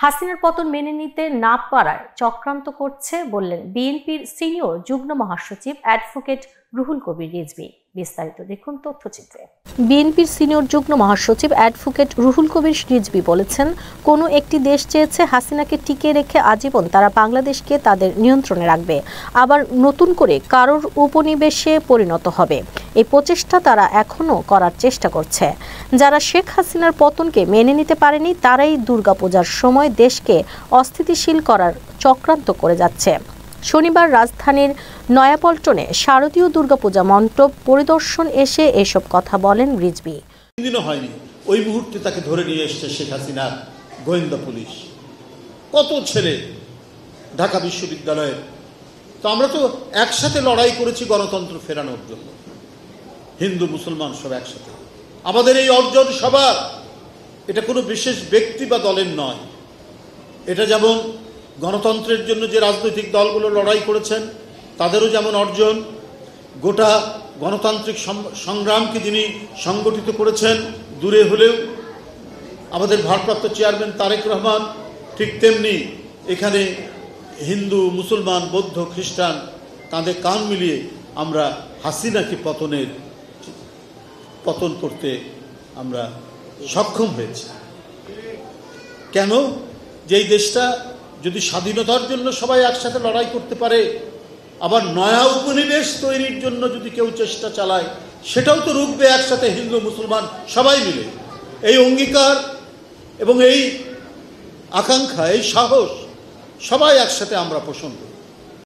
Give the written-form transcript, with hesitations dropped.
হাসিনার পতন মেনে নিতে না পারায় চক্রান্ত করছে বললেন বিএনপির সিনিয়র যুগ্ম মহাসচিব অ্যাডভোকেট রুহুল কবির রিজভী। বিস্তারিত দেখুন তথ্যচিত্রে। বিএনপির সিনিয়র যুগ্ম মহাসচিব অ্যাডভোকেট রুহুল কবির রিজভী বলেছেন, কোনো একটি দেশ চেয়েছে হাসিনাকে টিকিয়ে রেখে আজীবন তারা বাংলাদেশকে তাদের নিয়ন্ত্রণে রাখবে, আবার নতুন করে কারোর উপনিবেশে পরিণত হবে। এই প্রচেষ্টা তারা এখনো করার চেষ্টা করছে। যারা শেখ হাসিনার পতনকে মেনে নিতে পারেনি তারাই দুর্গাপূজার সময় দেশকে অস্থিতিশীল করার চক্রান্ত করে যাচ্ছে। শনিবার রাজধানীর নয়াপল্টনে শারদীয় দুর্গাপূজা মণ্ডপ পরিদর্শন এসে এসব কথা বলেন রিজভী। দিনও হয়নি ওই মুহূর্তে তাকে ধরে নিয়ে এসেছে শেখ হাসিনার গোয়েন্দা পুলিশ। কত ছেলে ঢাকা বিশ্ববিদ্যালয়ের, তো আমরা তো একসাথে লড়াই করেছি গণতন্ত্র ফেরানোর জন্য, হিন্দু মুসলমান সব একসাথে। আমাদের এই অর্জন সবার, এটা কোনো বিশেষ ব্যক্তি বা দলের নয়। এটা যেমন গণতন্ত্রের জন্য যে রাজনৈতিক দলগুলো লড়াই করেছেন তাদেরও যেমন অর্জন, গোটা গণতান্ত্রিক সংগ্রামকে যিনি সংগঠিত করেছেন দূরে হলেও, আমাদের ভারপ্রাপ্ত চেয়ারম্যান তারেক রহমান, ঠিক তেমনি এখানে হিন্দু মুসলমান বৌদ্ধ খ্রিস্টান কাঁধে কাঁধ মিলিয়ে আমরা হাসিনাকে পতন করতে আমরা সক্ষম হয়েছি। কেন? যেই দেশটা যদি স্বাধীনতার জন্য সবাই একসাথে লড়াই করতে পারে, আবার নয়া উপনিবেশ তৈরির জন্য যদি কেউ চেষ্টা চালায়, সেটাও তো রুখবে একসাথে হিন্দু মুসলমান সবাই মিলে। এই অঙ্গীকার এবং এই আকাঙ্ক্ষা, এই সাহস সবাই একসাথে আমরা পোষণ করি।